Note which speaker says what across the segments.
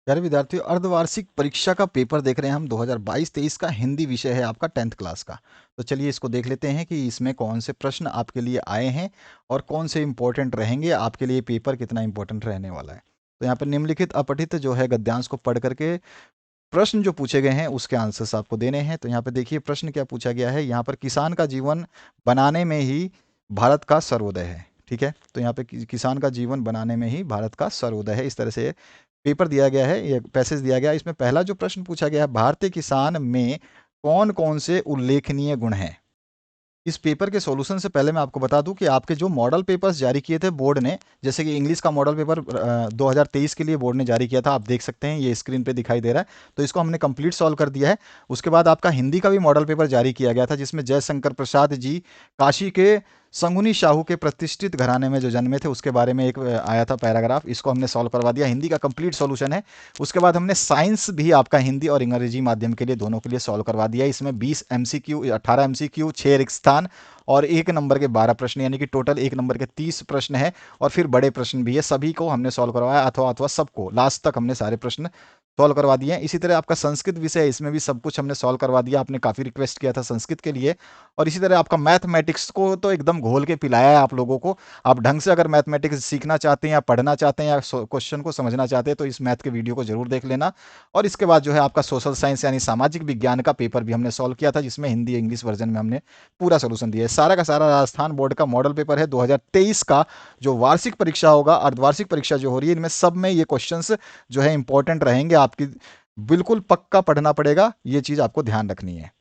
Speaker 1: प्यारे विद्यार्थियों, अर्धवार्षिक परीक्षा का पेपर देख रहे हैं हम। 2022-23 का हिंदी विषय है आपका 10th क्लास का। तो चलिए इसको देख लेते हैं कि इसमें कौन से प्रश्न आपके लिए आए हैं और कौन से इंपॉर्टेंट रहेंगे, आपके लिए पेपर कितना इंपॉर्टेंट रहने वाला है। तो यहाँ पर निम्नलिखित अपठित जो है गद्यांश को पढ़ करके प्रश्न जो पूछे गए हैं उसके आंसर्स आपको देने हैं। तो यहाँ पे देखिए प्रश्न क्या पूछा गया है। यहाँ पर किसान का जीवन बनाने में ही भारत का सर्वोदय है। ठीक है, तो यहाँ पे किसान का जीवन बनाने में ही भारत का सर्वोदय है, इस तरह से पेपर दिया गया है, ये पैसेज दिया गया है। इसमें पहला जो प्रश्न पूछा गया है, भारतीय किसान में कौन कौन से उल्लेखनीय गुण हैं। इस पेपर के सॉल्यूशन से पहले मैं आपको बता दूं कि आपके जो मॉडल पेपर्स जारी किए थे बोर्ड ने, जैसे कि इंग्लिश का मॉडल पेपर 2023 के लिए बोर्ड ने जारी किया था, आप देख सकते हैं ये स्क्रीन पे दिखाई दे रहा है। तो इसको हमने कंप्लीट सॉल्व कर दिया है। उसके बाद आपका हिंदी का भी मॉडल पेपर जारी किया गया था, जिसमें जयशंकर प्रसाद जी काशी के संगुनी शाहू के प्रतिष्ठित घराने में जो जन्मे थे उसके बारे में एक आया था पैराग्राफ, इसको हमने सॉल्व करवा दिया। हिंदी का कंप्लीट सॉल्यूशन है। उसके बाद हमने साइंस भी आपका हिंदी और अंग्रेजी माध्यम के लिए दोनों के लिए सॉल्व करवा दिया। इसमें 20 एमसीक्यू, 18 एमसीक्यू, 6 रिक्त स्थान और 1 नंबर के 12 प्रश्न, यानी कि टोटल 1 नंबर के 30 प्रश्न है। और फिर बड़े प्रश्न भी है, सभी को हमने सॉल्व करवाया, अथवा सबको लास्ट तक हमने सारे प्रश्न सॉल्व करवा दिए हैं। इसी तरह आपका संस्कृत विषय है, इसमें भी सब कुछ हमने सॉल्व करवा दिया। आपने काफ़ी रिक्वेस्ट किया था संस्कृत के लिए। और इसी तरह आपका मैथमेटिक्स को तो एकदम घोल के पिलाया है आप लोगों को। आप ढंग से अगर मैथमेटिक्स सीखना चाहते हैं या पढ़ना चाहते हैं या क्वेश्चन को समझना चाहते हैं तो इस मैथ के वीडियो को जरूर देख लेना। और इसके बाद जो है आपका सोशल साइंस यानी सामाजिक विज्ञान का पेपर भी हमने सॉल्व किया था, जिसमें हिंदी इंग्लिश वर्जन में हमने पूरा सोल्यूशन दिया है। सारा का सारा राजस्थान बोर्ड का मॉडल पेपर है 2023 का। जो वार्षिक परीक्षा होगा, अर्धवार्षिक परीक्षा जो हो रही है, इनमें सब में ये क्वेश्चंस जो है इंपॉर्टेंट रहेंगे आपकी। बिल्कुल पक्का पढ़ना पड़ेगा, ये चीज़ आपको ध्यान रखनी है।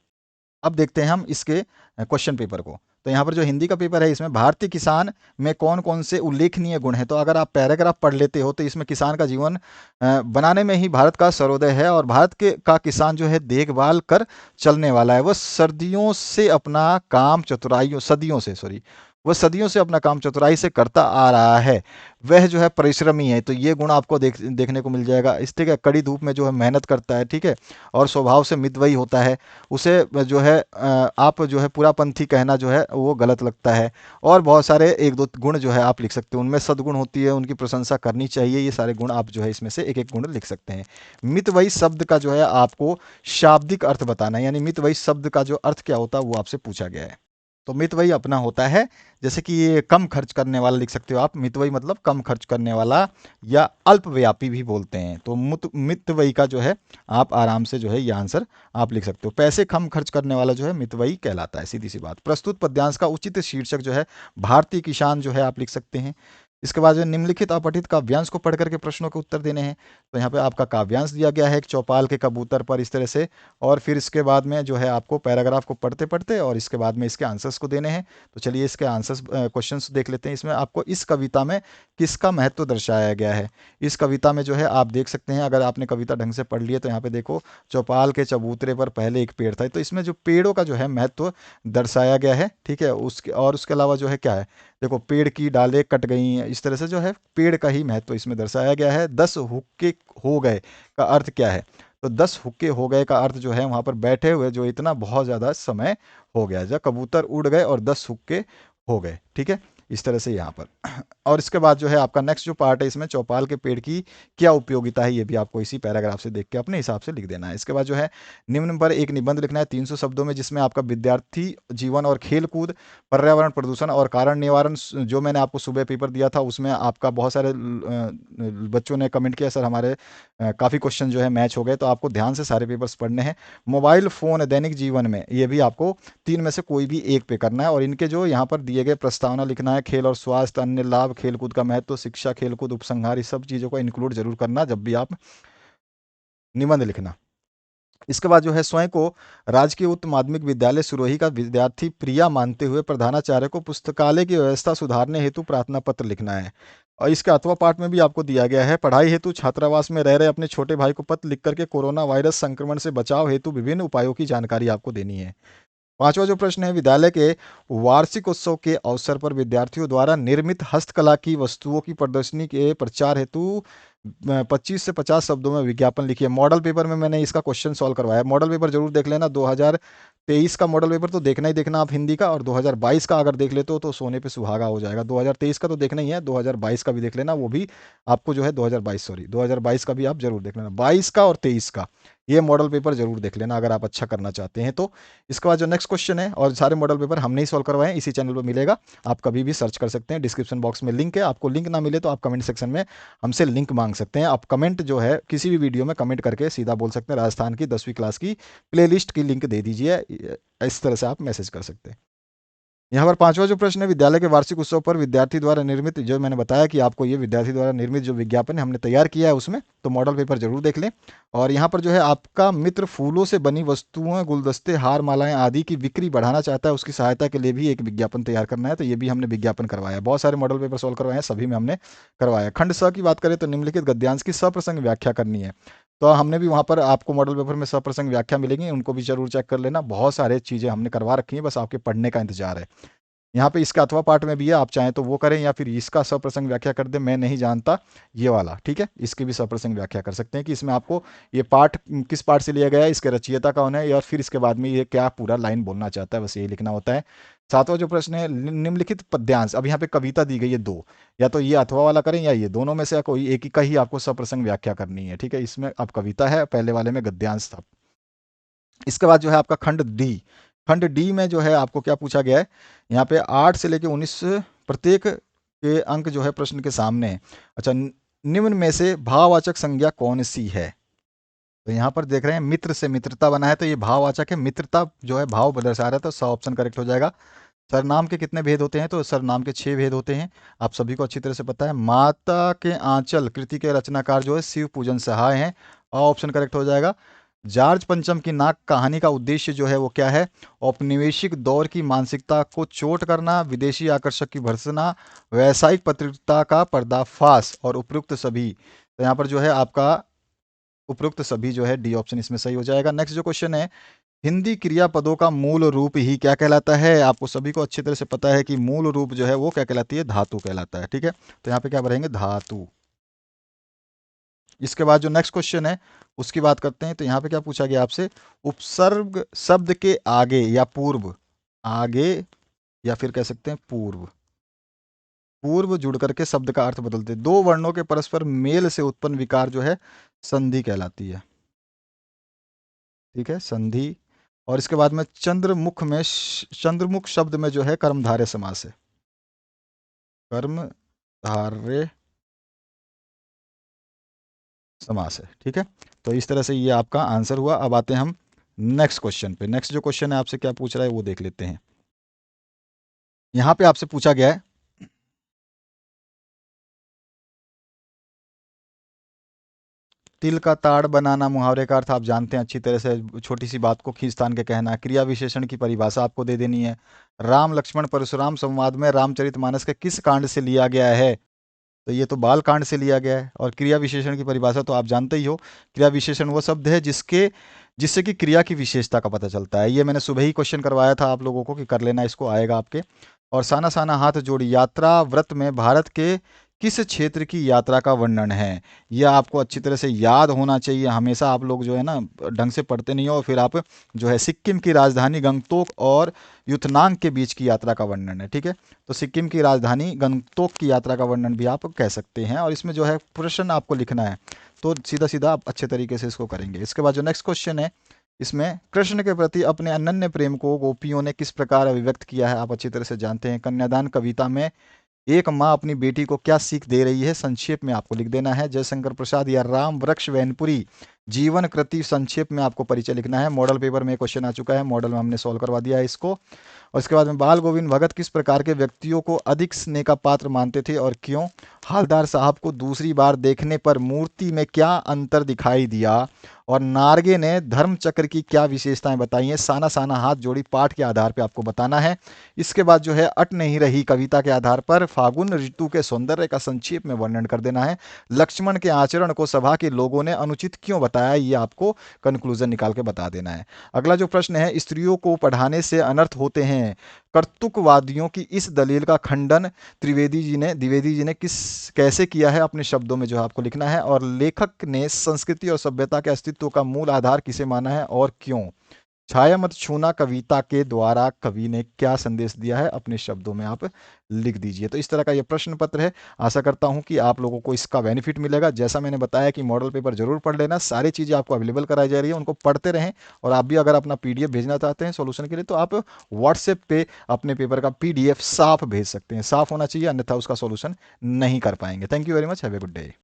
Speaker 1: अब देखते हैं हम इसके क्वेश्चन पेपर को। तो यहाँ पर जो हिंदी का पेपर है, इसमें भारतीय किसान में कौन कौन से उल्लेखनीय गुण हैं। तो अगर आप पैराग्राफ पढ़ लेते हो तो इसमें किसान का जीवन बनाने में ही भारत का सर्वोदय है और भारत के का किसान जो है देखभाल कर चलने वाला है। वह सर्दियों से अपना काम चतुराइयों सदियों से सॉरी वह सदियों से अपना काम चतुराई से करता आ रहा है। वह जो है परिश्रमी है, तो ये गुण आपको देखने को मिल जाएगा। इस ठीक है, कड़ी धूप में जो है मेहनत करता है, ठीक है, और स्वभाव से मितव्ययी होता है। उसे जो है आप जो है पूरापंथी कहना जो है वो गलत लगता है। और बहुत सारे एक दो गुण जो है आप लिख सकते हो, उनमें सद्गुण होती है, उनकी प्रशंसा करनी चाहिए। ये सारे गुण आप जो है इसमें से एक एक गुण लिख सकते हैं। मितव्ययी शब्द का जो है आपको शाब्दिक अर्थ बताना है, यानी मितव्ययी शब्द का जो अर्थ क्या होता है वो आपसे पूछा गया है। तो मितव्ययी अपना होता है, जैसे कि ये कम खर्च करने वाला लिख सकते हो आप। मितव्ययी मतलब कम खर्च करने वाला, या अल्पव्यापी भी बोलते हैं। तो मितव्ययी का जो है आप आराम से जो है ये आंसर आप लिख सकते हो। पैसे कम खर्च करने वाला जो है मितव्ययी कहलाता है, सीधी सी बात। प्रस्तुत पद्यांश का उचित शीर्षक जो है भारतीय किसान जो है आप लिख सकते हैं। इसके बाद जो निम्नलिखित अपठित काव्यांश को पढ़ करके प्रश्नों के उत्तर देने हैं। तो यहाँ पे आपका काव्यांश दिया गया है एक चौपाल के कबूतर पर, इस तरह से। और फिर इसके बाद में जो है आपको पैराग्राफ को पढ़ते पढ़ते और इसके बाद में इसके आंसर्स को देने हैं। तो चलिए इसके आंसर्स क्वेश्चंस देख लेते हैं। इसमें आपको इस कविता में किसका महत्व दर्शाया गया है। इस कविता में जो है आप देख सकते हैं, अगर आपने कविता ढंग से पढ़ ली है तो यहाँ पे देखो, चौपाल के चबूतरे पर पहले एक पेड़ था। तो इसमें जो पेड़ों का जो है महत्व दर्शाया गया है, ठीक है। उसके अलावा जो है क्या है, देखो पेड़ की डालें कट गई हैं, इस तरह से जो है पेड़ का ही महत्व इसमें दर्शाया गया है। 10 हुक्के हो गए का अर्थ क्या है। तो 10 हुक्के हो गए का अर्थ जो है वहां पर बैठे हुए जो इतना बहुत ज़्यादा समय हो गया, जब कबूतर उड़ गए और 10 हुक्के हो गए, ठीक है, इस तरह से यहाँ पर। और इसके बाद जो है आपका नेक्स्ट जो पार्ट है, इसमें चौपाल के पेड़ की क्या उपयोगिता है, ये भी आपको इसी पैराग्राफ से देख के अपने हिसाब से लिख देना है। इसके बाद जो है निम्न पर एक निबंध लिखना है 300 शब्दों में, जिसमें आपका विद्यार्थी जीवन और खेल कूद, पर्यावरण प्रदूषण और कारण निवारण, जो मैंने आपको सुबह पेपर दिया था उसमें आपका बहुत सारे बच्चों ने कमेंट किया सर हमारे काफ़ी क्वेश्चन जो है मैच हो गए। तो आपको ध्यान से सारे पेपर्स पढ़ने हैं। मोबाइल फ़ोन दैनिक जीवन में, ये भी आपको 3 में से कोई भी एक पे करना है। और इनके जो यहाँ पर दिए गए प्रस्तावना लिखना है, खेल और स्वास्थ्य, अन्य लाभ, खेलकूद का महत्व, शिक्षा, खेलकूद, उपसंहार, इस सब चीज़ों को इंक्लूड जरूर करना जब भी आप निबंध लिखना। इसके बाद जो है स्वयं को राजकीय उच्च माध्यमिक विद्यालय सिरोही का विद्यार्थी प्रिया मानते हुए प्रधानाचार्य को पुस्तकालय की व्यवस्था सुधारने हेतु प्रार्थना पत्र लिखना है। और इसके अथवा पाठ में भी आपको दिया गया है, पढ़ाई हेतु छात्रावास में रह रहे अपने छोटे भाई को पत्र लिख करके कोरोना वायरस संक्रमण से बचाव हेतु विभिन्न उपायों की जानकारी आपको देनी है। पांचवा जो प्रश्न है, विद्यालय के वार्षिक उत्सव के अवसर पर विद्यार्थियों द्वारा निर्मित हस्तकला की वस्तुओं की प्रदर्शनी के प्रचार हेतु 25 से 50 शब्दों में विज्ञापन लिखिए। मॉडल पेपर में मैंने इसका क्वेश्चन सॉल्व करवाया है, मॉडल पेपर जरूर देख लेना। 2023 का मॉडल पेपर तो देखना ही देखना आप हिंदी का, और 2022 का अगर देख लेते हो तो सोने पे सुहागा हो जाएगा। 2023 का तो देखना ही है, 2022 का भी देख लेना, वो भी आपको जो है 2022 का भी आप जरूर देख लेना, 22 का और 23 का ये मॉडल पेपर जरूर देख लेना अगर आप अच्छा करना चाहते हैं तो। इसके बाद जो नेक्स्ट क्वेश्चन है, और सारे मॉडल पेपर हमने ही सॉल्व करवाए हैं, इसी चैनल पर मिलेगा, आप कभी भी सर्च कर सकते हैं, डिस्क्रिप्शन बॉक्स में लिंक है। आपको लिंक ना मिले तो आप कमेंट सेक्शन में हमसे लिंक मांग सकते हैं। आप कमेंट जो है किसी भी वीडियो में कमेंट करके सीधा बोल सकते हैं राजस्थान की 10वीं क्लास की प्लेलिस्ट की लिंक दे दीजिए, इस तरह से आप मैसेज कर सकते हैं। यहाँ पर पांचवा जो प्रश्न है, विद्यालय के वार्षिक उत्सव पर विद्यार्थी द्वारा निर्मित, जो मैंने बताया कि आपको ये विद्यार्थी द्वारा निर्मित जो विज्ञापन हमने तैयार किया है उसमें तो मॉडल पेपर जरूर देख लें। और यहाँ पर जो है आपका मित्र फूलों से बनी वस्तुओं, गुलदस्ते, हार, मालाएं आदि की बिक्री बढ़ाना चाहता है, उसकी सहायता के लिए भी एक विज्ञापन तैयार करना है, तो ये भी हमने विज्ञापन करवाया है। बहुत सारे मॉडल पेपर सॉल्व करवाए हैं, सभी में हमने करवाया है। खंड स की बात करें तो निम्नलिखित गद्यांश की सप्रसंग व्याख्या करनी है, तो हमने भी वहाँ पर आपको मॉडल पेपर में सप्रसंग व्याख्या मिलेंगी, उनको भी जरूर चेक कर लेना। बहुत सारे चीज़ें हमने करवा रखी हैं, बस आपके पढ़ने का इंतजार है। यहाँ पे इसका अथवा पाठ में भी है, आप चाहें तो वो करें या फिर इसका सप्रसंग व्याख्या कर दें, मैं नहीं जानता ये वाला, ठीक है, इसकी भी सप्रसंग व्याख्या कर सकते हैं कि इसमें आपको ये पाठ किस पाठ से लिया गया है, इसके रचयिता कौन है, या फिर इसके बाद में ये क्या पूरा लाइन बोलना चाहता है, बस यही लिखना होता है। सातवां जो प्रश्न है, निम्नलिखित पद्यांश, अब यहाँ पे कविता दी गई है दो, या तो ये अथवा वाला करें या ये, दोनों में से कोई एक ही का ही आपको सप्रसंग व्याख्या करनी है, ठीक है। इसमें अब कविता है, पहले वाले में गद्यांश था। इसके बाद जो है आपका खंड डी, खंड डी में जो है आपको क्या पूछा गया है, यहाँ पे 8 से लेके 19 प्रत्येक के अंक जो है प्रश्न के सामने है। अच्छा, निम्न में से भाववाचक संज्ञा कौन सी है, तो यहाँ पर देख रहे हैं मित्र से मित्रता बना है, तो ये भाववाचक है, मित्रता जो है भाव दर्शा रहा है, तो स ऑप्शन करेक्ट हो जाएगा। सरनाम के कितने भेद होते हैं, तो सरनाम के 6 भेद होते हैं, आप सभी को अच्छी तरह से पता है। माता के आंचल कृति के रचनाकार जो है शिव पूजन सहाय हैं, ऑप्शन करेक्ट हो जाएगा। जॉर्ज पंचम की नाक कहानी का उद्देश्य जो है वो क्या है, औपनिवेशिक दौर की मानसिकता को चोट करना, विदेशी आकर्षक की भर्त्सना, वैश्विक पत्रिका का पर्दाफाश और उपयुक्त सभी, तो यहाँ पर जो है आपका उपयुक्त सभी जो है डी ऑप्शन इसमें सही हो जाएगा। नेक्स्ट जो क्वेश्चन है, हिंदी क्रियापदों का मूल रूप ही क्या कहलाता है, आपको सभी को अच्छी तरह से पता है कि मूल रूप जो है वो क्या कहलाती है, धातु कहलाता है, ठीक है। तो यहाँ पे क्या भरेंगे, धातु। इसके बाद जो नेक्स्ट क्वेश्चन है उसकी बात करते हैं, तो यहाँ पे क्या पूछा गया आपसे, उपसर्ग शब्द के आगे या पूर्व, आगे या फिर कह सकते हैं पूर्व, पूर्व जुड़ करके शब्द का अर्थ बदलते, दो वर्णों के परस्पर मेल से उत्पन्न विकार जो है संधि कहलाती है, ठीक है, संधि। और इसके बाद में चंद्रमुख में, चंद्रमुख शब्द में जो है कर्मधारय समास है, कर्मधारय समास है, ठीक है। तो इस तरह से ये आपका आंसर हुआ। अब आते हैं हम नेक्स्ट क्वेश्चन पे। नेक्स्ट जो क्वेश्चन है आपसे क्या पूछ रहा है वो देख लेते हैं। यहाँ पे आपसे पूछा गया है, तिल का ताड़ बनाना, मुहावरे का अर्थ आप जानते हैं अच्छी तरह से, छोटी सी बात को खींचतान के कहना। क्रिया विशेषण की परिभाषा आपको दे देनी है। राम लक्ष्मण परशुराम संवाद में रामचरितमानस के किस कांड से लिया गया है, तो ये तो बाल कांड से लिया गया है। और क्रिया विशेषण की परिभाषा तो आप जानते ही हो, क्रिया विशेषण वो शब्द है जिससे कि क्रिया की विशेषता का पता चलता है। ये मैंने सुबह ही क्वेश्चन करवाया था आप लोगों को कि कर लेना, इसको आएगा आपके। और साना साना हाथ जोड़ी, यात्रा व्रत में भारत के किस क्षेत्र की यात्रा का वर्णन है, यह आपको अच्छी तरह से याद होना चाहिए। हमेशा आप लोग जो है ना ढंग से पढ़ते नहीं हो, और फिर आप जो है सिक्किम की राजधानी गंगटोक और युथनांग के बीच की यात्रा का वर्णन है, ठीक है। तो सिक्किम की राजधानी गंगटोक की यात्रा का वर्णन भी आप कह सकते हैं। और इसमें जो है प्रश्न आपको लिखना है, तो सीधा सीधा आप अच्छे तरीके से इसको करेंगे। इसके बाद जो नेक्स्ट क्वेश्चन है, इसमें कृष्ण के प्रति अपने अनन्य प्रेम को गोपियों ने किस प्रकार अभिव्यक्त किया है, आप अच्छी तरह से जानते हैं। कन्यादान कविता में एक माँ अपनी बेटी को क्या सीख दे रही है, संक्षेप में आपको लिख देना है। जयशंकर प्रसाद या राम वृक्ष वैनपुरी जीवन कृति, संक्षेप में आपको परिचय लिखना है। मॉडल पेपर में क्वेश्चन आ चुका है, मॉडल में हमने सॉल्व करवा दिया है इसको। और इसके बाद में बाल गोविंद भगत किस प्रकार के व्यक्तियों को अधिक स्नेह का पात्र मानते थे और क्यों। हालदार साहब को दूसरी बार देखने पर मूर्ति में क्या अंतर दिखाई दिया, और नार्गे ने धर्म चक्र की क्या विशेषताएं बताई हैं। साना साना हाथ जोड़ी पाठ के आधार पर आपको बताना है। इसके बाद जो है अट नहीं रही कविता के आधार पर फागुन ऋतु के सौंदर्य का संक्षेप में वर्णन कर देना है। लक्ष्मण के आचरण को सभा के लोगों ने अनुचित क्यों बताया। बताया ये आपको कंक्लूजन निकाल के बता देना है। अगला जो प्रश्न है, स्त्रियों को पढ़ाने से अनर्थ होते हैं, कर्तुकवादियों की इस दलील का खंडन द्विवेदी जी ने किस कैसे किया है, अपने शब्दों में जो है आपको लिखना है। और लेखक ने संस्कृति और सभ्यता के अस्तित्व का मूल आधार किसे माना है और क्यों। छाया मत छूना कविता के द्वारा कवि ने क्या संदेश दिया है, अपने शब्दों में आप लिख दीजिए। तो इस तरह का ये प्रश्न पत्र है। आशा करता हूं कि आप लोगों को इसका बेनिफिट मिलेगा। जैसा मैंने बताया कि मॉडल पेपर जरूर पढ़ लेना, सारी चीज़ें आपको अवेलेबल कराई जा रही है, उनको पढ़ते रहें। और आप भी अगर अपना पीडीएफ भेजना चाहते हैं सॉल्यूशन के लिए, तो आप व्हाट्सएप पे अपने पेपर का पीडीएफ साफ भेज सकते हैं। साफ होना चाहिए, अन्यथा उसका सॉल्यूशन नहीं कर पाएंगे। Thank you very much, have a good day.